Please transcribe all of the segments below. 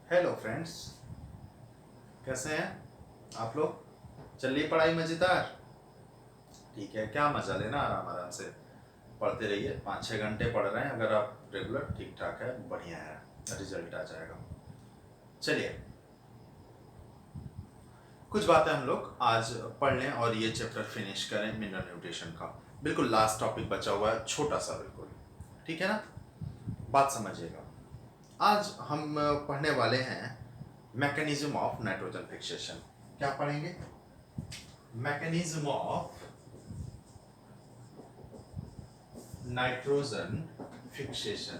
Hello friends, कैसे हैं आप लोग? चल रही पढ़ाई मज़ेदार? ठीक है, क्या मज़ा लेना, आराम आराम से पढ़ते रहिए। 5-6 घंटे पढ़ रहे हैं अगर आप रेगुलर, ठीक ठाक है, बढ़िया है, रिजल्ट आ जाएगा। चलिए, कुछ बातें हम लोग आज पढ़ लें और ये चैप्टर फिनिश करें मिनरल न्यूट्रिशन का। बिल्कुल लास्ट टॉपिक बचा हुआ है, छोटा सा बिल्कुल। ठीक है ना? बात समझिएगा। आज हम पढ़ने वाले हैं मैकेनिज्म ऑफ नाइट्रोजन फिक्सेशन। क्या पढ़ेंगे? Mechanism of nitrogen fixation.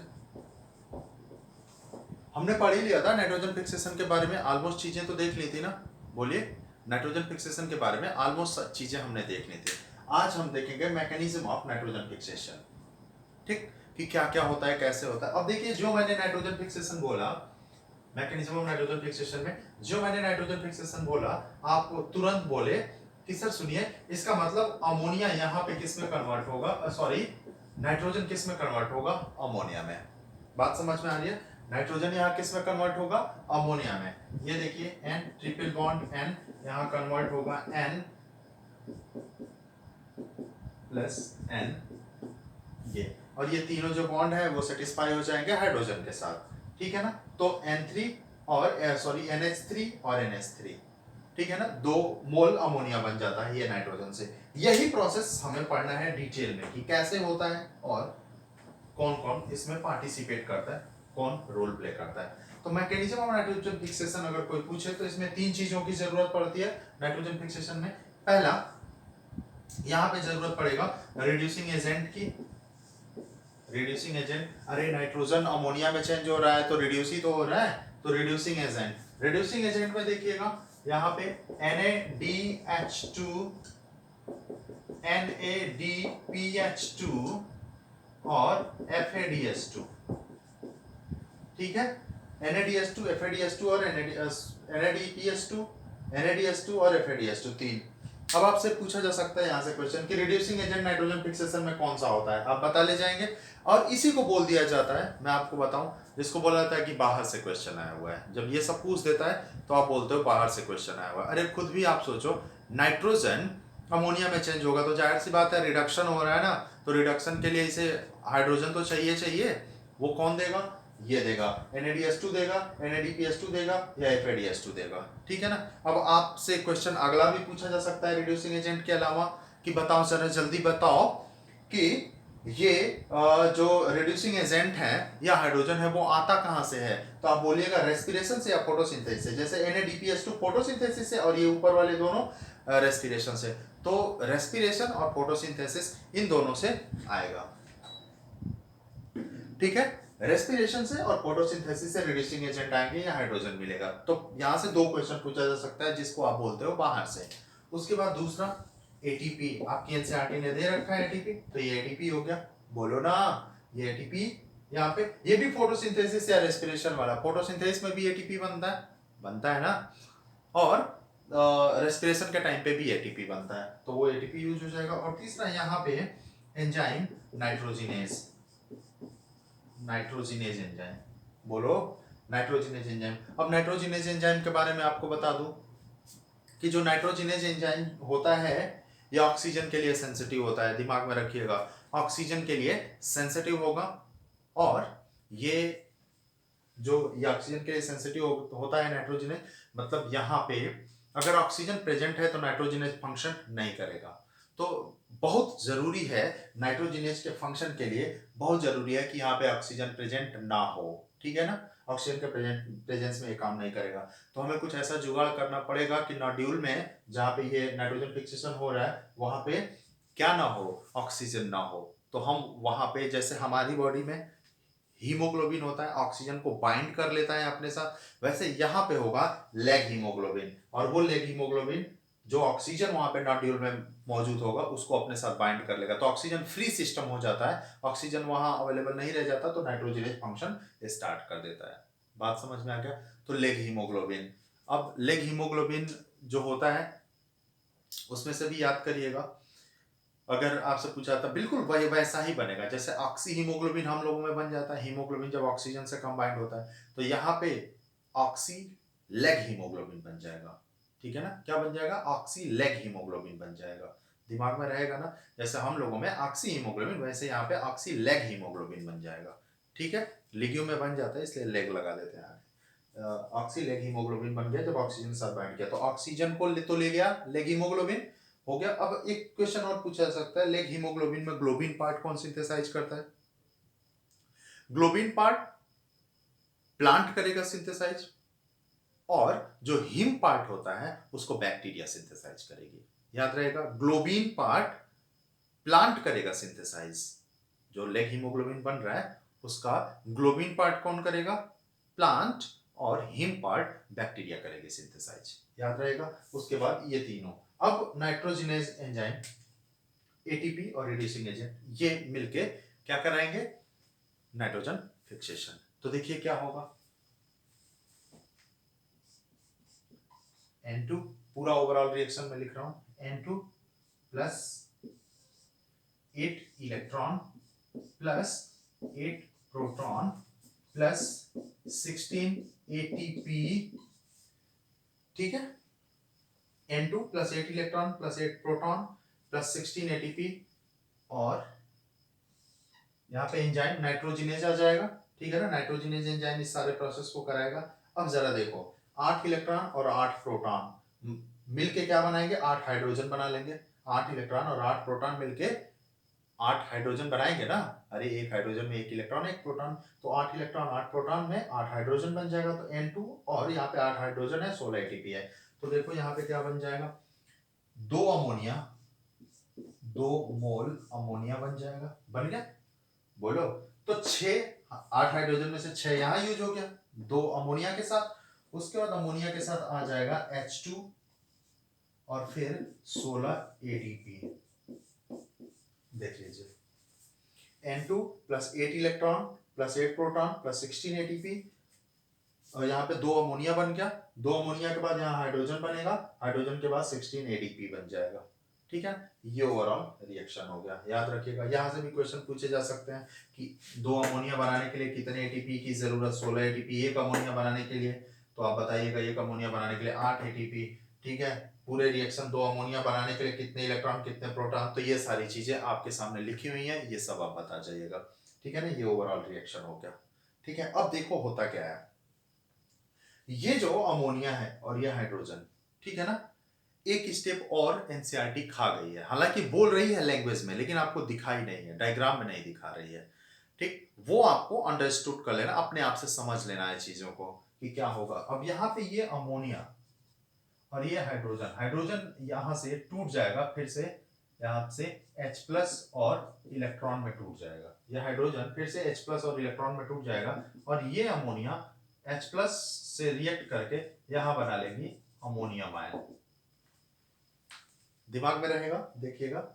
हमने पढ़ ही लिया था नाइट्रोजन फिक्सेशन के बारे में, ऑलमोस्ट चीजें तो देख ली थी ना। बोलिए, नाइट्रोजन फिक्सेशन के बारे में ऑलमोस्ट चीजें हमने देख ली थी। आज हम देखेंगे मैकेनिज्म ऑफ नाइट्रोजन फिक्सेशन। ठीक, कि क्या क्या होता है, कैसे होता है। अब देखिए, जो मैंने नाइट्रोजन फिक्सेशन बोला, मैकेनिज्म ऑफ नाइट्रोजन फिक्सेशन में जो मैंने नाइट्रोजन फिक्सेशन बोला, आप तुरंत बोले कि सर सुनिए, इसका मतलब अमोनिया यहाँ पे किस में कन्वर्ट होगा, सॉरी, नाइट्रोजन किस में कन्वर्ट होगा? अमोनिया में। बात समझ में आ रही है? नाइट्रोजन यहाँ किस में कन्वर्ट होगा? अमोनिया में। ये देखिए, एन ट्रिपल बॉन्ड एन यहाँ कन्वर्ट होगा एन प्लस एन, ये, और ये तीनों जो बॉन्ड है वो सेटिस्फाई हो जाएंगे हाइड्रोजन के साथ। ठीक है ना? तो N3 और सॉरी NH3 और NH3, ठीक है ना, 2 मोल अमोनिया बन जाता है ये नाइट्रोजन से। यही प्रोसेस हमें पढ़ना है डिटेल में कि कैसे होता है और कौन कौन इसमें पार्टिसिपेट करता है, कौन रोल प्ले करता है। तो मैकेनिज्म ऑफ नाइट्रोजन फिक्सेशन अगर कोई पूछे तो इसमें 3 चीजों की जरूरत पड़ती है नाइट्रोजन फिक्सेशन में। पहला, यहां पे जरूरत पड़ेगा रिड्यूसिंग एजेंट की। रिड्यूसिंग एजेंट, अरे नाइट्रोजन अमोनिया में चेंज हो रहा है तो रिड्यूस ही तो हो रहा है, तो रिड्यूसिंग एजेंट। रिड्यूसिंग एजेंट में देखिएगा यहाँ पे NaDH2, NADPH2 और FADH2। ठीक है, NaDH2, FADH2 और NADPH2, NaDH2 और FADH2, 3। अब आपसे पूछा जा सकता है यहाँ से क्वेश्चन कि रिड्यूसिंग एजेंट नाइट्रोजन फिक्सेशन में कौन सा होता है, आप बता ले जाएंगे। और इसी को बोल दिया जाता है, मैं आपको बताऊं, जिसको बोला जाता है कि बाहर से क्वेश्चन आया हुआ है। जब ये सब पूछ देता है तो आप बोलते हो बाहर से क्वेश्चन आया हुआ है। अरे खुद भी आप सोचो, नाइट्रोजन अमोनिया में चेंज होगा तो जाहिर सी बात है रिडक्शन हो रहा है ना, तो रिडक्शन के लिए इसे हाइड्रोजन तो चाहिए चाहिए। वो कौन देगा? ये देगा, NaDH2 देगा, NADPH2 देगा या FADH2 देगा। ठीक है ना? अब आपसे क्वेश्चन अगला भी पूछा जा सकता है रिड्यूसिंग एजेंट के अलावा कि बताओ सर, जल्दी बताओ कि ये जो रिड्यूसिंग एजेंट है या हाइड्रोजन है वो आता कहां से है? तो आप बोलिएगा रेस्पिरेशन से या फोटोसिंथेसिस से। जैसे NADPH2 फोटोसिंथेसिस से और ये ऊपर वाले दोनों रेस्पिरेशन से। तो रेस्पिरेशन और फोटोसिंथेसिस इन दोनों से आएगा। ठीक है, रेस्पिरेशन से और फोटोसिंथेसिस से रिड्यूसिंग एजेंट आएंगे या हाइड्रोजन मिलेगा। तो यहां से 2 क्वेश्चन पूछा जा सकता है जिसको आप बोलते हो बाहर से। उसके बाद दूसरा, एटीपी, आपकी एनसीईआरटी ने दे रखा है एटीपी, तो ये एटीपी हो गया। बोलो ना, ये एटीपी यहाँ पे, ये भी फोटोसिंथेसिस या रेस्पिरेशन वाला। फोटोसिंथेसिस में भी एटीपी बनता है ना, और रेस्पिरेशन के टाइम पे भी एटीपी बनता है, तो वो एटीपी यूज हो जाएगा। और तीसरा यहाँ पे एंजाइम नाइट्रोजिनेज, नाइट्रोजिनेज एंजाइम। बोलो, नाइट्रोजिनेज एंजाइम। अब नाइट्रोजिनेज एंजाइम के बारे में आपको बता दूं कि जो नाइट्रोजिनेज एंजाइम होता है ये ऑक्सीजन के लिए सेंसिटिव होता है। दिमाग में रखिएगा, ऑक्सीजन के लिए सेंसिटिव होगा। और ये जो ये ऑक्सीजन के लिए सेंसिटिव होता है नाइट्रोजिनेज, मतलब यहाँ पे अगर ऑक्सीजन प्रेजेंट है तो नाइट्रोजिनेज फंक्शन नहीं करेगा। तो बहुत जरूरी है, नाइट्रोजिनेज के फंक्शन के लिए बहुत जरूरी है कि यहाँ पे ऑक्सीजन प्रेजेंट ना हो। ठीक है ना? ऑक्सीजन के प्रेजेंस में ये काम नहीं करेगा। तो हमें कुछ ऐसा जुगाड़ करना पड़ेगा कि नॉड्यूल में जहाँ पे ये नाइट्रोजन फिक्सेशन हो रहा है वहां पे क्या ना हो, ऑक्सीजन ना हो। तो हम वहां पे, जैसे हमारी बॉडी में हीमोग्लोबिन होता है, ऑक्सीजन को बाइंड कर लेता है अपने साथ, वैसे यहाँ पे होगा लेग हीमोग्लोबिन। और वो लेग हीमोग्लोबिन जो ऑक्सीजन वहां पे नॉड्यूल में मौजूद होगा उसको अपने साथ बाइंड कर लेगा, तो ऑक्सीजन फ्री सिस्टम हो जाता है। ऑक्सीजन वहां अवेलेबल नहीं रह जाता तो नाइट्रोजनेज फंक्शन स्टार्ट कर देता है। बात समझ में आ गया? तो लेग हीमोग्लोबिन। अब लेग हीमोग्लोबिन जो होता है उसमें से भी याद करिएगा, अगर आपसे पूछा था बिल्कुल वही वैसा ही बनेगा जैसे ऑक्सी हीमोग्लोबिन हम लोगों में बन जाता है। हीमोग्लोबिन जब ऑक्सीजन से कंबाइंड होता है तो यहाँ पे ऑक्सी लेग हीमोग्लोबिन बन जाएगा। ठीक है ना, क्या बन जाएगा? ऑक्सी लेग हीमोग्लोबिन बन जाएगा। दिमाग में रहेगा ना, जैसे हम लोगों में ऑक्सी हीमोग्लोबिन, वैसे यहाँ पे ऑक्सी लेग हीमोग्लोबिन बन जाएगा। ठीक है, लिग्यू में बन जाता है इसलिए लेग लगा देते हैं। ऑक्सी लेग हीमोग्लोबिन बन गया जब ऑक्सीजन के साथ बाइंड किया, तो ऑक्सीजन को तो ले गया, लेग हीमोग्लोबिन हो गया। अब एक क्वेश्चन और पूछा जा सकता है, लेग हीमोग्लोबिन में ग्लोबिन पार्ट कौन सिंथेसाइज करता है? ग्लोबिन पार्ट प्लांट करेगा सिंथेसाइज, और जो हिम पार्ट होता है उसको बैक्टीरिया सिंथेसाइज करेगी। याद रहेगा, ग्लोबिन पार्ट प्लांट करेगा सिंथेसाइज, जो लेग हीमोग्लोबिन बन रहा है उसका ग्लोबिन पार्ट कौन करेगा? प्लांट, और हिम पार्ट बैक्टीरिया करेगी सिंथेसाइज। याद रहेगा। उसके बाद ये तीनों, अब नाइट्रोजनेज एंजाइम, एटीपी और रिड्यूसिंग एजेंट, ये मिलके क्या कराएंगे? Nitrogen fixation. तो देखिए क्या होगा, N2, पूरा ओवरऑल रिएक्शन में लिख रहा हूं, N2 plus 8 electron plus 8 proton plus 16 ATP. ठीक है, N2 plus 8 electron plus 8 proton plus 16 ATP, और यहाँ पे एंजाइम नाइट्रोजिनेज आ जाएगा। ठीक है ना, नाइट्रोजिनेज एंजाइम इस सारे प्रोसेस को कराएगा। अब जरा देखो, 8 इलेक्ट्रॉन और 8 प्रोटॉन मिलके क्या बनाएंगे? 8 हाइड्रोजन बना लेंगे। 8 इलेक्ट्रॉन और 8 प्रोटॉन मिलके 8 हाइड्रोजन बनाएंगे ना। अरे एक हाइड्रोजन में 1 इलेक्ट्रॉन 1 प्रोटॉन, तो 8 इलेक्ट्रॉन 8 प्रोटॉन में 8 हाइड्रोजन बन जाएगा। तो N2, और यहाँ पे 8 हाइड्रोजन है, 16 एटीपी है। तो देखो यहाँ पे क्या बन जाएगा, 2 अमोनिया, 2 मोल अमोनिया बन जाएगा। बन गया? बोलो। तो 8 हाइड्रोजन में से 6 यहां यूज हो गया 2 अमोनिया के साथ। उसके बाद अमोनिया के साथ आ जाएगा H2 और फिर 16 एटीपी। देख लीजिए, N2 plus 8 electron plus 8 proton plus 16 ATP, और यहाँ पे 2 अमोनिया बन गया। 2 अमोनिया के बाद यहाँ हाइड्रोजन बनेगा, हाइड्रोजन के बाद 16 एटीपी बन जाएगा। ठीक है, ये ओवरऑल रिएक्शन हो गया। याद रखिएगा, यहाँ से भी क्वेश्चन पूछे जा सकते हैं कि 2 अमोनिया बनाने के लिए कितने एटीपी की जरूरत? 16 एटीपी। एक अमोनिया बनाने के लिए तो आप बताइएगा, एक अमोनिया बनाने के लिए 8 एटीपी। ठीक है, पूरे रिएक्शन 2 अमोनिया बनाने के लिए कितने इलेक्ट्रॉन कितने प्रोटॉन, तो ये सारी चीजें आपके सामने लिखी हुई है, ये सब आप बता जाइएगा। ठीक है ना, ये ओवरऑल रिएक्शन हो गया। ठीक है, अब देखो होता क्या है, ये जो अमोनिया है और ये हाइड्रोजन, ठीक है ना, एक स्टेप और एनसीईआरटी खा गई है। हालांकि बोल रही है लैंग्वेज में, लेकिन आपको दिखाई नहीं है, डायग्राम में नहीं दिखा रही है। ठीक, वो आपको अंडरस्टूड कर लेना, अपने आप से समझ लेना है चीजों को कि क्या होगा। अब यहाँ पे ये अमोनिया और ये हाइड्रोजन, हाइड्रोजन यहां से टूट जाएगा, फिर से यहाँ से H प्लस और इलेक्ट्रॉन में टूट जाएगा। यह हाइड्रोजन फिर से H प्लस और इलेक्ट्रॉन में टूट जाएगा, और ये अमोनिया H प्लस से रिएक्ट करके यहां बना लेगी अमोनियम आयन। दिमाग में रहेगा, देखिएगा,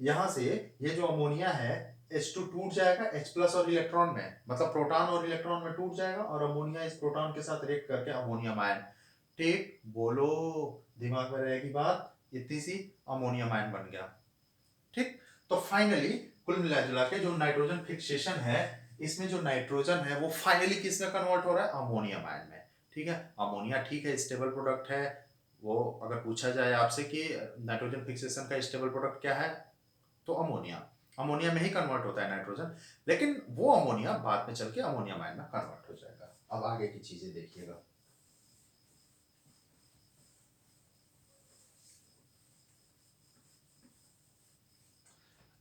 यहां से ये जो अमोनिया है H2 टूट जाएगा H प्लस और इलेक्ट्रॉन में, मतलब प्रोटॉन और इलेक्ट्रॉन में टूट जाएगा, और अमोनिया इस प्रोटॉन के साथ रिएक्ट करके अमोनियम आयन। ठीक, बोलो, दिमाग में रहेगी बात, इतनी सी अमोनियम आयन बन गया। ठीक, तो फाइनली कुल मिला जुला के जो नाइट्रोजन फिक्सेशन है, इसमें जो नाइट्रोजन है वो फाइनली किस में कन्वर्ट हो रहा है? अमोनियम आयन में। ठीक है, अमोनिया ठीक है, स्टेबल प्रोडक्ट है। वो अगर पूछा जाए आपसे कि नाइट्रोजन फिक्सेशन का स्टेबल प्रोडक्ट क्या है, तो अमोनिया, अमोनिया में ही कन्वर्ट होता है नाइट्रोजन, लेकिन वो अमोनिया बाद में चल के अमोनियम आयन में कन्वर्ट हो जाएगा। अब आगे की चीजें देखिएगा।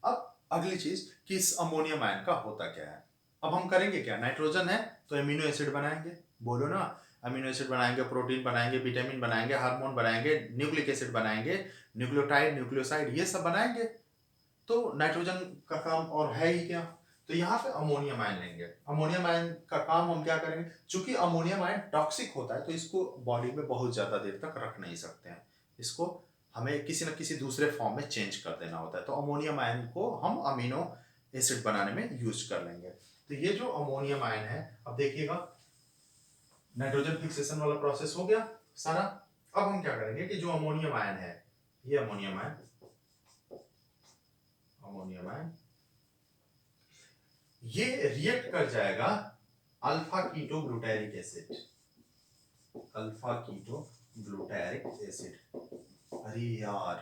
अब अगली चीज कि इस अमोनियम आयन का होता क्या है। अब हम करेंगे क्या, नाइट्रोजन है तो एमिनो एसिड बनाएंगे, बोलो ना, अमीनो एसिड बनाएंगे, प्रोटीन बनाएंगे, विटामिन बनाएंगे, हार्मोन बनाएंगे, न्यूक्लिक एसिड बनाएंगे, न्यूक्लियोटाइड, न्यूक्लियोसाइड, ये सब बनाएंगे। तो नाइट्रोजन का काम और है ही क्या, तो यहाँ पे अमोनियम आयन लेंगे। अमोनियम आयन का काम हम क्या करेंगे, चूंकि अमोनियम आयन टॉक्सिक होता है तो इसको बॉडी में बहुत ज्यादा देर तक रख नहीं सकते हैं, इसको हमें किसी न किसी दूसरे फॉर्म में चेंज कर देना होता है। तो अमोनियम आयन को हम अमीनो एसिड बनाने में यूज कर लेंगे। तो ये जो अमोनियम आयन है, अब देखिएगा, नाइट्रोजन फिक्सेशन वाला प्रोसेस हो गया सारा। अब हम क्या करेंगे कि जो अमोनियम आयन है, ये अमोनियम आयन, अमोनियम आयन ये रिएक्ट कर जाएगा alpha keto glutaric acid, alpha keto glutaric acid. अरे यार,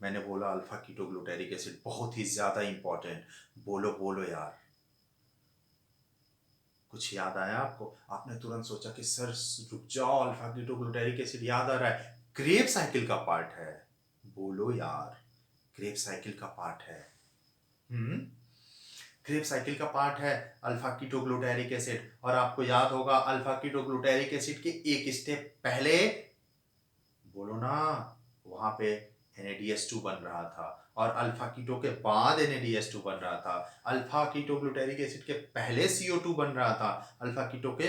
मैंने बोला अल्फा कीटो ग्लूटारिक एसिड बहुत ही ज्यादा इंपॉर्टेंट। बोलो बोलो यार, कुछ याद आया आपको? आपने तुरंत सोचा कि सर रुक जाओ, अल्फा कीटो ग्लूटारिक एसिड याद आ रहा है, क्रेब साइकिल का पार्ट है। बोलो यार, क्रेब साइकिल का पार्ट है। हम्म, क्रेब साइकिल का पार्ट है अल्फा कीटो ग्लूटारिक एसिड। और आपको याद होगा अल्फा कीटो ग्लूटारिक एसिड के एक स्टेप पहले, बोलो ना, वहां पे NADH2 बन रहा था, और अल्फा कीटो के बाद NADH2 बन रहा था। अल्फा कीटो ग्लूटारिक एसिड के पहले CO2 बन रहा था, अल्फा कीटो के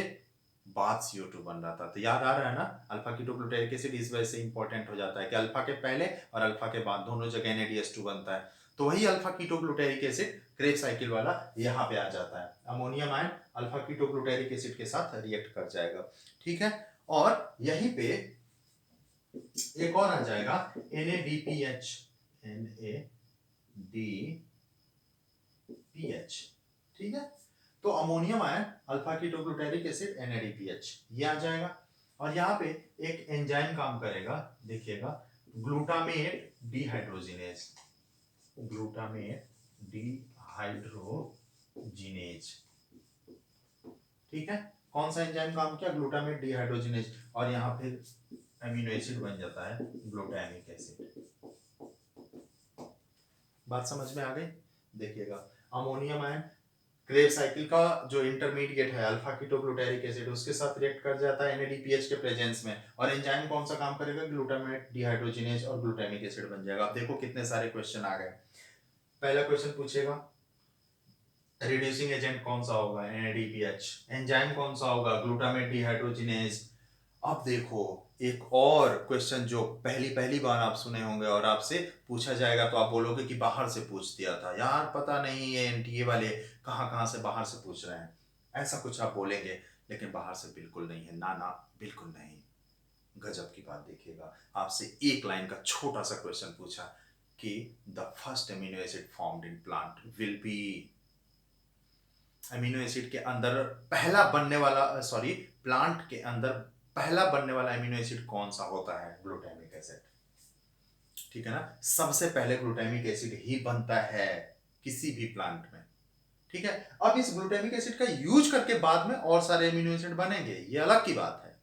बाद CO2 बन रहा था। तो याद आ रहा है ना, अल्फा कीटो ग्लूटारिक एसिड इस वजह से इंपॉर्टेंट हो जाता है कि अल्फा के पहले और अल्फा के बाद दोनों जगह NADH2 बनता है। तो वही alpha keto glutaric acid Kreb cycle वाला यहाँ पे आ जाता है। Ammonium ion alpha keto glutaric acid के साथ रिएक्ट कर जाएगा, ठीक है। और यहीं पे एक और आ जाएगा NADPH, NADPH, ठीक है। तो ammonium ion alpha keto glutaric acid NADPH ये आ जाएगा। और यहाँ पे एक एंजाइम काम करेगा, देखिएगा, ग्लूटामेट डिहाइड्रोजिनेज, ग्लूटामेट डिहाइड्रोजिनेज, ठीक है। कौन सा एंजाइम काम किया? Glutamate dehydrogenase. और यहाँ फिर अमीनो एसिड बन जाता है ग्लूटामिक एसिड। बात समझ में आ गई? देखिएगा, अमोनियम आयन क्रेब साइकिल का जो इंटरमीडिएट है अल्फा कीटो ग्लूटारिक एसिड, उसके साथ रिएक्ट कर जाता है NADPH के प्रेजेंस में। और एंजाइम कौन सा काम करेगा? ग्लूटामेट डिहाइड्रोजिनेज और ग्लूटामिक एसिड बन जाएगा। अब देखो कितने सारे क्वेश्चन आ गए। पहला क्वेश्चन पूछेगा रिड्यूसिंग एजेंट कौन सा होगा? NADPH। एंजाइम कौन सा होगा? Glutamate dehydrogenase. अब देखो एक और क्वेश्चन जो पहली पहली बार आप सुने होंगे और आपसे पूछा जाएगा तो आप बोलोगे कि बाहर से पूछ दिया था यार, पता नहीं ये NTA वाले कहाँ कहाँ से बाहर से पूछ रहे हैं, ऐसा कुछ आप बोलेंगे। लेकिन बाहर से बिल्कुल नहीं है, ना ना, बिल्कुल नहीं। गजब की बात, देखिएगा, आपसे एक लाइन का छोटा सा क्वेश्चन पूछा कि the first amino acid formed in plant will be, amino acid के अंदर पहला बनने वाला, सॉरी, प्लांट के अंदर पहला बनने वाला अमीनो एसिड कौन सा होता है? ग्लूटामिक एसिड, ठीक है ना। सबसे पहले ग्लूटामिक एसिड ही बनता है किसी भी प्लांट में, ठीक है। अब इस ग्लूटामिक एसिड का यूज करके बाद में और सारे अमीनो एसिड बनेंगे, ये अलग की बात है,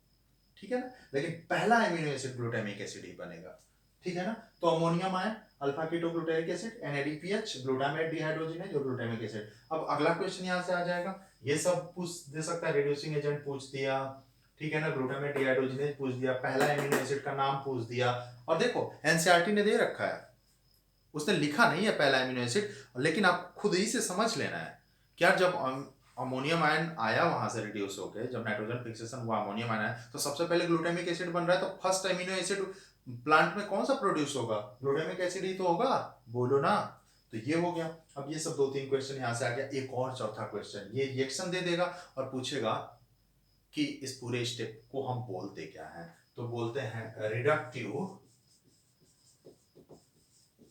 ठीक है ना। लेकिन पहला अमीनो एसिड ग्लूटामिक एसिड ही बनेगा, ठीक है ना। तो ammonium ion alpha keto glutaric acid NADPH, glutamate dehydrogenase और ग्लूटामिक एसिड। अब अगला क्वेश्चन यहां से आ जाएगा, ये सब पूछ दे सकता है, रिड्यूसिंग एजेंट पूछ दिया, ठीक है ना, ग्लूटामेट डिहाइड्रोजिनेज पूछ दिया, पहला अमीनो एसिड का नाम पूछ दिया। और देखो NCERT ने दे रखा है, उसने लिखा नहीं है पहला अमीनो एसिड, लेकिन आप खुद ही से समझ लेना है क्या। जब अमोनियम आयन आया वहां से रिड्यूस होकर, जब नाइट्रोजन फिक्सेशन हुआ, अमोनियम आयन आया, तो सबसे पहले ग्लूटामिक एसिड बन रहा है। तो फर्स्ट अमीनो एसिड प्लांट में कौन सा प्रोड्यूस होगा? ग्लूटामिक एसिड ही तो होगा, बोलो ना। तो ये हो गया। अब ये सब दो तीन क्वेश्चन यहां से आ गया। एक और चौथा क्वेश्चन, ये रिएक्शन दे देगा और पूछेगा कि इस पूरे स्टेप को हम बोलते क्या है? तो बोलते हैं रिडक्टिव,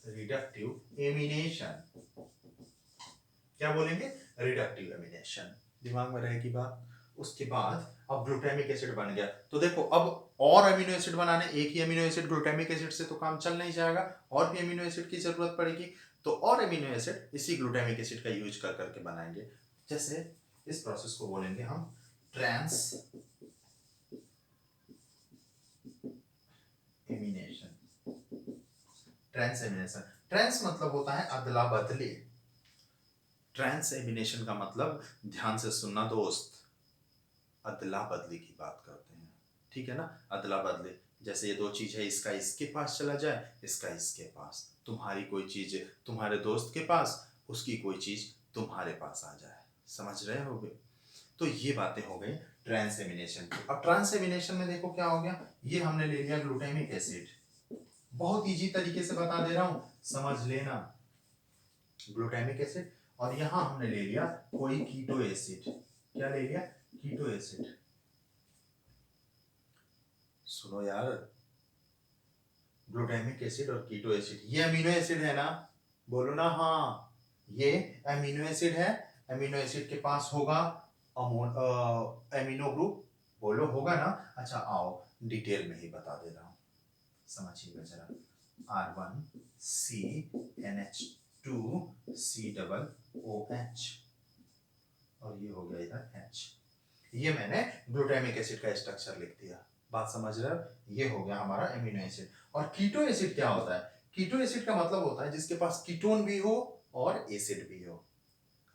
रिडक्टिव एमिनेशन। क्या बोलेंगे? Reductive ammunition. दिमाग में रहेगी बात। उसके बाद अब ग्लूटामिक एसिड बन गया, तो देखो अब और अमीनो एसिड बनाने, एक ही अमीनो एसिड ग्लूटामिक एसिड से तो काम चल नहीं जाएगा, और भी अमीनो एसिड की जरूरत पड़ेगी। तो और अमीनो एसिड इसी ग्लूटामिक एसिड का यूज कर करके बनाएंगे। जैसे इस प्रोसेस को बोलेंगे हम transamination. Transamination, trans मतलब होता है अदला बदली। ट्रांस एमिनेशन का मतलब, ध्यान से सुनना दोस्त, अदला बदली की बात करते हैं, ठीक है ना। अदला बदली, जैसे ये दो चीज है, इसका इसके पास चला जाए, इसका इसके पास, तुम्हारी कोई चीज तुम्हारे दोस्त के पास, उसकी कोई चीज तुम्हारे पास आ जाए, समझ रहे होगे। तो ये बातें हो गई ट्रांसएमिनेशन की। अब ट्रांसएमिनेशन में देखो क्या हो गया, ये हमने ले लिया ग्लूटामिक एसिड, बहुत इजी तरीके से बता दे रहा हूं, समझ लेना, ग्लूटामिक एसिड। और यहां हमने ले लिया कोई कीटो एसिड, क्या ले लिया? Keto acid. सुनो यार, ग्लूटामिक एसिड और कीटो एसिड ये अमीनो एसिड है ना, बोलो ना हाँ, ये अमीनो एसिड है। अमीनो एसिड के पास होगा एमिनो ग्रुप, बोलो होगा ना। अच्छा आओ डिटेल में ही बता दे रहा हूँ, समझिएगा जरा। R1CNH2COOH और ये हो गया इधर H। ये मैंने ग्लूटामिक एसिड का स्ट्रक्चर लिख दिया, बात समझ रहे हो। ये हो गया हमारा एमिनो एसिड। और कीटो एसिड क्या होता है? कीटो एसिड का मतलब होता है जिसके पास कीटोन भी हो और एसिड भी हो।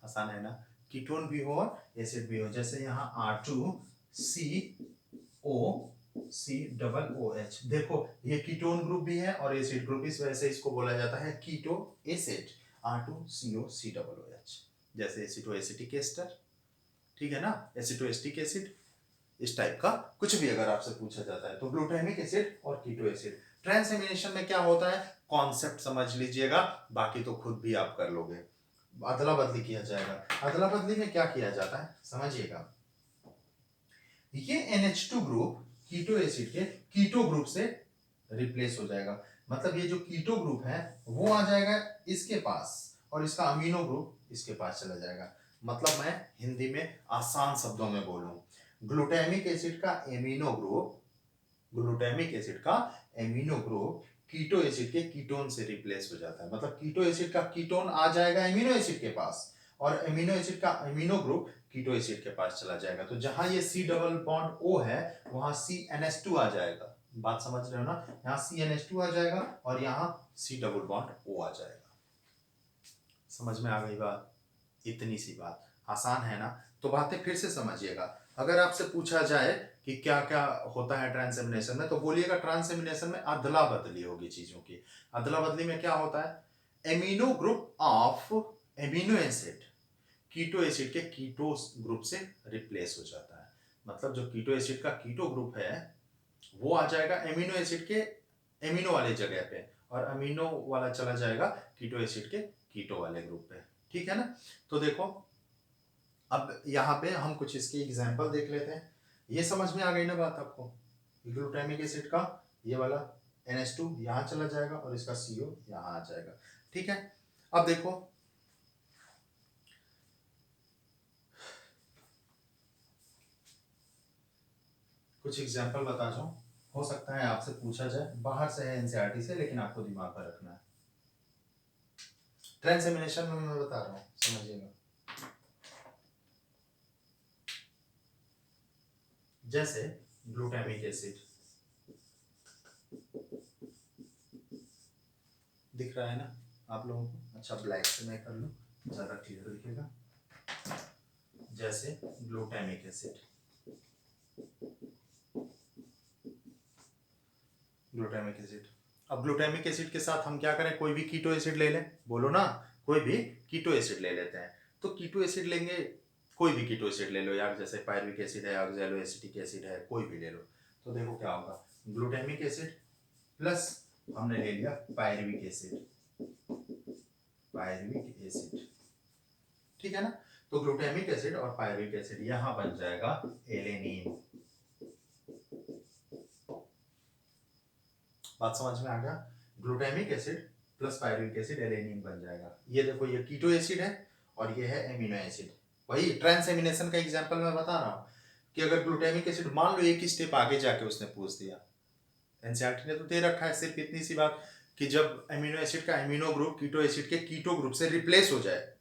आसान है ना, कीटोन भी हो और एसिड भी हो। जैसे यहाँ R2COOH, देखो ये कीटोन ग्रुप भी है और एसिड ग्रुप, इस वजह से इसको बोला जाता है कीटो एसिड, R2COCOOH। जैसे एसिटोएसिटिक एस्टर, ठीक है ना, एसिटोएस्टिक एसिड, इस टाइप का कुछ भी अगर आपसे पूछा जाता है तो ग्लूटामिक एसिड और कीटो एसिड। ट्रांसएमिनेशन में क्या होता है, कॉन्सेप्ट समझ लीजिएगा, बाकी तो खुद भी आप कर लोगे। अदला बदली किया जाएगा। अदला बदली में क्या किया जाता है समझिएगा, ये NH2 ग्रुप कीटो एसिड के कीटो ग्रुप से रिप्लेस हो जाएगा। मतलब ये जो कीटो ग्रुप है वो आ जाएगा इसके पास और इसका अमीनो ग्रुप इसके पास चला जाएगा। मतलब मैं हिंदी में आसान शब्दों में बोलूं, ग्लूटामिक एसिड का एमिनो ग्रुप, ग्लूटामिक एसिड का एमिनो ग्रुप कीटो एसिड के कीटोन से रिप्लेस हो जाता है। मतलब कीटो एसिड का कीटोन आ जाएगा एमिनो एसिड के पास और एमिनो एसिड का एमिनो ग्रुप कीटो एसिड के पास चला जाएगा। तो जहां ये C डबल बॉन्ड O है वहां CNH2 आ जाएगा। बात समझ रहे हो ना, यहाँ CNH2 आ जाएगा और यहाँ C डबल बॉन्ड O आ जाएगा। समझ में आ गई बात? इतनी सी बात, आसान है ना। तो बातें फिर से समझिएगा। अगर आपसे पूछा जाए कि क्या क्या होता है ट्रांसएमिनेशन में, तो बोलिएगा ट्रांसएमिनेशन में अदला बदली होगी चीजों की। अदला बदली में क्या होता है, amino group of amino acid keto acid के कीटो ग्रुप से रिप्लेस हो जाता है। मतलब जो कीटो एसिड का कीटो ग्रुप है वो आ जाएगा एमिनो एसिड के एमिनो वाले जगह पे और अमीनो वाला चला जाएगा कीटो एसिड के कीटो वाले ग्रुप पे। ठीक है ना। तो देखो अब यहाँ पे हम कुछ इसके एग्जाम्पल देख लेते हैं। ये समझ में आ गई ना बात आपको, ग्लूटामिक एसिड का ये वाला NH2 यहाँ चला जाएगा और इसका CO यहाँ आ जाएगा। ठीक है, अब देखो कुछ एग्जाम्पल बता जाऊं, हो सकता है आपसे पूछा जाए, बाहर से है NCERT से, लेकिन आपको दिमाग पर रखना है। ट्रांसएमिनेशन में मैं बता रहा हूँ, समझिएगा। जैसे ग्लूटामिक एसिड दिख रहा है ना आप लोगों को, अच्छा ब्लैक से मैं कर लूँ ज़्यादा क्लियर दिखेगा। जैसे ग्लूटामिक एसिड, ग्लूटामिक एसिड। अब ग्लूटामिक एसिड के साथ हम क्या करें, कोई भी कीटो एसिड ले लें, बोलो ना, कोई भी कीटो एसिड ले लेते हैं। तो कीटो एसिड लेंगे, कोई भी कीटो एसिड ले लो यार, जैसे पायरुविक एसिड है, ऑक्सैलोएसिटिक एसिड है, कोई भी ले लो। तो देखो क्या होगा, ग्लूटामिक एसिड प्लस हमने ले लिया पायरुविक एसिड, पायरुविक एसिड, ठीक है ना। तो ग्लूटामिक एसिड और पायरुविक एसिड यहां बन जाएगा एलेनिन। बात समझ में आ गया, glutamic acid plus pyruvic acid alanine बन जाएगा। ये देखो ये कीटो एसिड है और ये है एमिनो एसिड। वही ट्रांसएमिनेशन का एग्जांपल मैं बता रहा हूँ कि अगर ग्लूटामिक एसिड मान लो एक स्टेप आगे जाके उसने पूछ दिया, एनसीईआरटी ने तो दे रखा है सिर्फ इतनी सी बात कि जब एमिनो एसिड का एमिनो ग्रुप कीटो एसिड के कीटो ग्रुप से रिप्लेस हो जाए,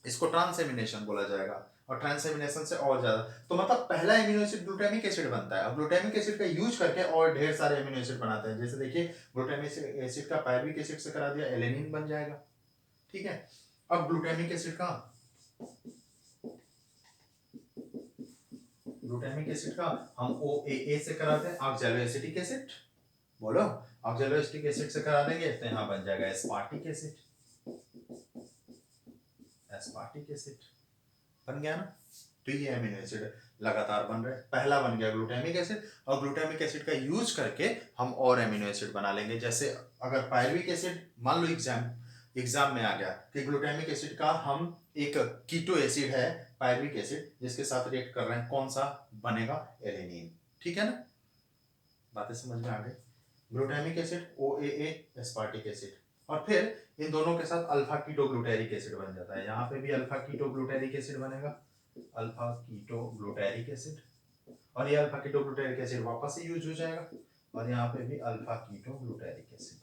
इसको ट्रांसएमिनेशन बोला जाएगा। और ट्रांसएमिनेशन से और ज्यादा, तो मतलब पहला एमिनो एसिड ग्लूटामिक एसिड बनता है और ग्लूटामिक एसिड का यूज करके और ढेर सारे एमिनो एसिड बनाते हैं। जैसे देखिए ग्लूटामिक एसिड का पायरुविक एसिड से करा दिया, एलेनिन बन जाएगा। ठीक है, अब ग्लूटामिक एसिड का, ग्लूटामिक एसिड का हम OAA से कराते हैं, ऑक्सैलोएसिटिक एसिड, बोलो ऑक्सैलोएसिटिक एसिड से करा देंगे तो यहाँ बन जाएगा एस्पार्टिक एसिड, एस्पार्टिक एसिड बन गया ना। तो ये एमिनो एसिड लगातार बन रहे हैं। पहला बन गया ग्लूटामिक एसिड और ग्लूटामिक एसिड का यूज करके हम और एमिनो एसिड बना लेंगे। जैसे अगर पायरुविक एसिड मान लो एग्जाम में आ गया कि ग्लूटामिक एसिड का हम एक कीटो एसिड है पायरुविक एसिड जिसके साथ रिएक्ट कर रहे हैं, कौन सा बनेगा, एलेनिन। ठीक है ना, बातें समझ में आ गई। Glutamic acid OAA aspartic acid और फिर इन दोनों के साथ अल्फा कीटो ग्लूटारिक एसिड बन जाता है। यहाँ पे भी अल्फा कीटो ग्लूटारिक एसिड बनेगा अल्फा कीटो ग्लूटारिक एसिड, और ये अल्फा कीटो ग्लूटारिक एसिड वापस से यूज हो जाएगा, और यहाँ पे भी अल्फा कीटो ग्लूटारिक एसिड।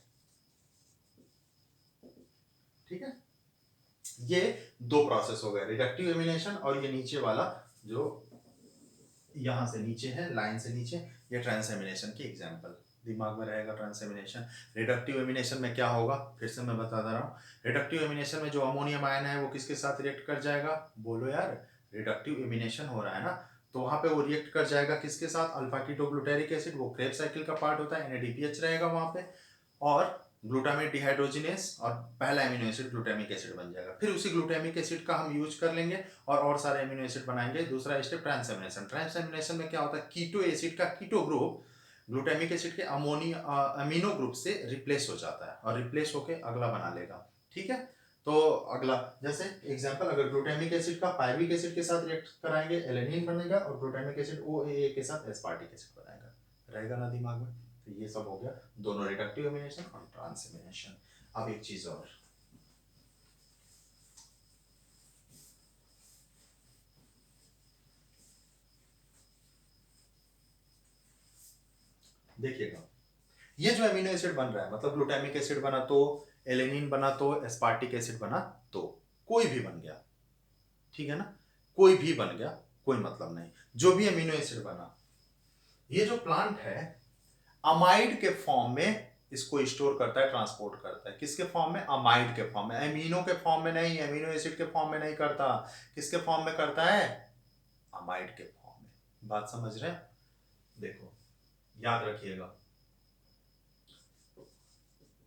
ठीक है, ये दो प्रोसेस हो गए, रिडक्टिव एमिनेशन, और ये नीचे वाला जो यहां से नीचे है, लाइन से नीचे, ये ट्रांसएमिनेशन की एग्जांपल दिमाग में रहेगा। ट्रांसएमिनेशन, रिडक्टिव एमिनेशन में क्या होगा, फिर से मैं बता दे रहा हूँ। रिडक्टिव एमिनेशन में जो अमोनियम आयन है वो किसके साथ रिएक्ट कर जाएगा, बोलो यार, रिडक्टिव एमिनेशन हो रहा है ना, तो वहां पे वो रिएक्ट कर जाएगा किसके साथ, अल्फा कीटोग्लूटारिक एसिड, वो क्रेब साइकिल का पार्ट होता है, NADPH रहेगा वहां पे, और ग्लूटामेट डिहाइड्रोजिनेस, और पहला एमिनो एसिड ग्लूटामिक एसिड बन जाएगा। फिर उसी ग्लूटामिक एसिड का हम यूज कर लेंगे और सारे एमिनो एसिड बनाएंगे। दूसरा स्टेप ट्रांसएमिनेशन। ट्रांसएमिनेशन में क्या होता है, कीटो एसिड का कीटो ग्रुप ग्लूटामिक एसिड के अमीनो ग्रुप से रिप्लेस हो जाता है, और रिप्लेस होके अगला बना लेगा। ठीक है, तो अगला जैसे एग्जांपल, अगर ग्लूटामिक एसिड का पायरुविक एसिड के साथ रिएक्ट कराएंगे, एलेनिन बनेगा, और ग्लूटामिक एसिड OAA के साथ एस्पार्टिक एसिड बनाएगा। रहेगा ना दिमाग में। तो ये सब हो गया दोनों, रिडक्टिव एमिनेशन और ट्रांसएमिनेशन। अब एक चीज और, देखिएगा, ये जो एमिनो एसिड बन रहा है, मतलब ग्लूटामिक एसिड बना तो, एलेनिन बना तो, एस्पार्टिक एसिड बना तो, कोई भी बन गया, ठीक है ना, कोई भी बन गया, कोई मतलब नहीं, जो भी एमिनो एसिड बना, ये जो प्लांट है अमाइड के फॉर्म में इसको स्टोर करता है, ट्रांसपोर्ट करता है। किसके फॉर्म में, अमाइड के फॉर्म में, एमिनो के फॉर्म में नहीं, एमिनो एसिड के फॉर्म में नहीं करता। किसके फॉर्म में करता है, अमाइड के फॉर्म में। बात समझ रहे हैं, देखो याद रखिएगा,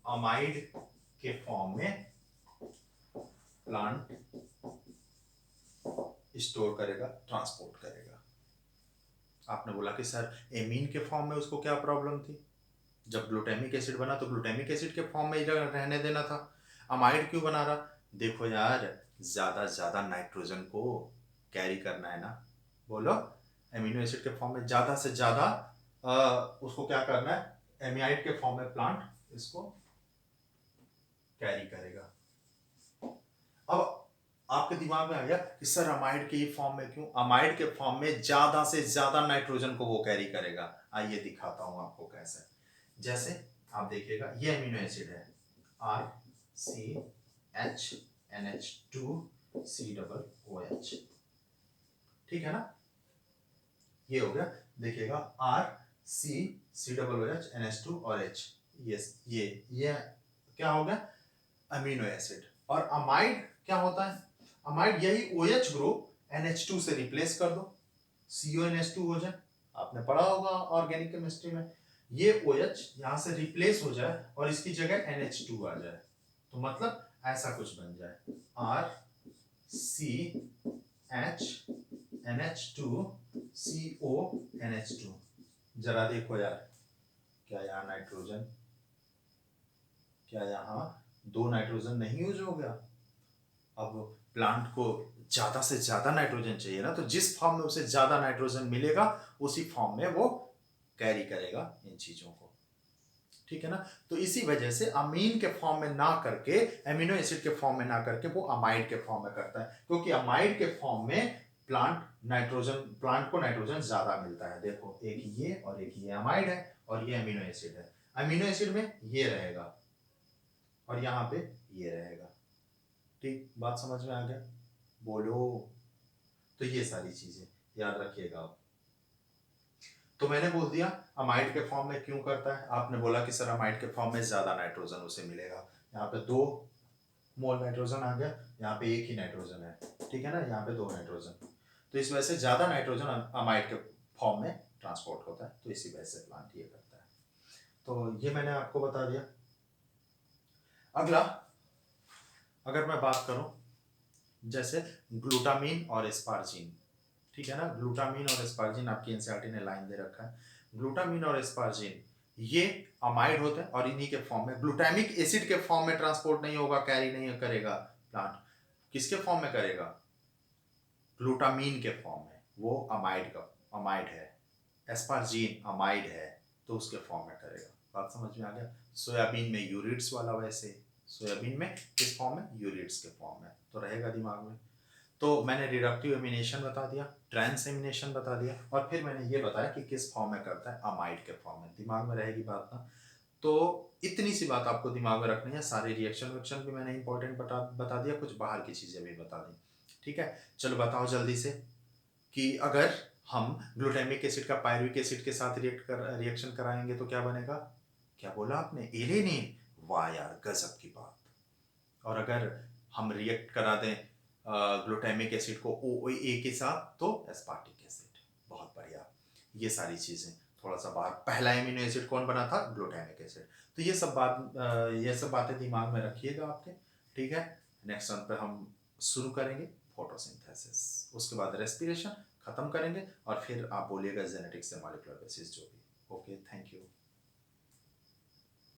अमाइड के फॉर्म में प्लांट स्टोर करेगा, ट्रांसपोर्ट करेगा। आपने बोला कि सर एमीन के फॉर्म में उसको क्या प्रॉब्लम थी, जब ग्लूटामिक एसिड बना तो ग्लूटामिक एसिड के फॉर्म में ही रहने देना था, अमाइड क्यों बना रहा। देखो यार, ज्यादा ज्यादा नाइट्रोजन को कैरी करना है ना, बोलो, एमिनो एसिड के फॉर्म में ज्यादा से ज्यादा उसको क्या करना है, एमाइड के फॉर्म में प्लांट इसको कैरी करेगा। अब आपके दिमाग में आ गया कि सर अमाइड के फॉर्म में क्यों, अमाइड के फॉर्म में ज्यादा से ज्यादा नाइट्रोजन को वो कैरी करेगा। आइए दिखाता हूं आपको कैसे। जैसे आप देखिएगा, ये एमिनो एसिड है RCHNH2COOH, ठीक है ना, ये हो गया। देखिएगा RCCOOH और H, ये क्या हो गया, अमीनो एसिड। और अमाइड क्या होता है, अमाइड यही OH ग्रुप NH2 से रिप्लेस कर दो, CONH2 हो जाए। आपने पढ़ा होगा ऑर्गेनिक केमिस्ट्री में, ये OH यहां से रिप्लेस हो जाए और इसकी जगह NH2 आ जाए, तो मतलब ऐसा कुछ बन जाए, RCHNH2CONH2। जरा देखो यार, क्या यहाँ नाइट्रोजन, क्या यहाँ दो नाइट्रोजन नहीं यूज हो गया। अब प्लांट को ज्यादा से ज्यादा नाइट्रोजन चाहिए ना, तो जिस फॉर्म में उसे ज्यादा नाइट्रोजन मिलेगा उसी फॉर्म में वो कैरी करेगा इन चीजों को, ठीक है ना। तो इसी वजह से अमीन के फॉर्म में ना करके, एमिनो एसिड के फॉर्म में ना करके वो अमाइड के फॉर्म में करता है, क्योंकि अमाइड के फॉर्म में प्लांट को नाइट्रोजन ज्यादा मिलता है। देखो, एक ये और एक ये अमाइड है, और ये अमीनो एसिड है। अमीनो एसिड में ये रहेगा और यहाँ पे ये रहेगा, ठीक, बात समझ में आ गया, बोलो। तो ये सारी चीजें याद रखिएगा आप। तो मैंने बोल दिया अमाइड के फॉर्म में क्यों करता है, आपने बोला कि सर अमाइड के फॉर्म में ज्यादा नाइट्रोजन उसे मिलेगा। यहाँ पे 2 मोल नाइट्रोजन आ गया, यहाँ पे एक ही नाइट्रोजन है, ठीक है ना, यहाँ पे 2 नाइट्रोजन, तो इस वजह से ज्यादा नाइट्रोजन अमाइड के फॉर्म में ट्रांसपोर्ट होता है, तो इसी वजह से प्लांट ये करता है। तो ये मैंने आपको बता दिया। अगला, अगर मैं बात करूं, जैसे ग्लूटामीन और एस्पार्जिन, ठीक है ना, ग्लूटामीन और एस्पार्जिन आपकी एनसीईआरटी ने लाइन दे रखा है। ग्लूटामीन और एस्पार्जिन ये अमाइड होते हैं, और इन्हीं के फॉर्म में, ग्लूटामिक एसिड के फॉर्म में ट्रांसपोर्ट नहीं होगा, कैरी नहीं करेगा प्लांट, किसके फॉर्म में करेगा, ग्लूटामीन के फॉर्म में, वो अमाइड है, एस्पार्जिन अमाइड है, तो उसके फॉर्म में करेगा। बात समझ में आ गया। सोयाबीन में यूरिट्स वाला, वैसे सोयाबीन में किस फॉर्म में, यूरिट्स के फॉर्म में, तो रहेगा दिमाग में। तो मैंने रिडक्टिव एमिनेशन बता दिया, ट्रांस एमिनेशन बता दिया, और फिर मैंने ये बताया कि किस फॉर्म में करता है, अमाइड के फॉर्म में। दिमाग में रहेगी बात ना। तो इतनी सी बात आपको दिमाग में रखनी है। सारे रिएक्शन वेक्शन भी मैंने इंपॉर्टेंट बता दिया, कुछ बाहर की चीज़ें भी बता दी। ठीक है, चलो बताओ जल्दी से कि अगर हम ग्लूटामिक एसिड का पायरुविक एसिड के साथ रिएक्शन कराएंगे तो क्या बनेगा? क्या बोला आपने? एलेनिन। वाह यार, गजब की बात। और अगर हम रिएक्ट करा दें ग्लूटामिक एसिड को OA के साथ तो एस्पार्टिक एसिड। बहुत बढ़िया। ये सारी चीज़ें थोड़ा सा बाहर। पहला एमिनो एसिड कौन बना था? Glutamic acid. तो ये सब बातें दिमाग में रखिएगा आपके। ठीक है, नेक्स्ट वन पे हम शुरू करेंगे फोटोसिंथेसिस, उसके बाद रेस्पिरेशन खत्म करेंगे, और फिर आप बोलिएगा जेनेटिक्स से मॉलिक्यूलर बेसिस जो भी। Okay, thank you.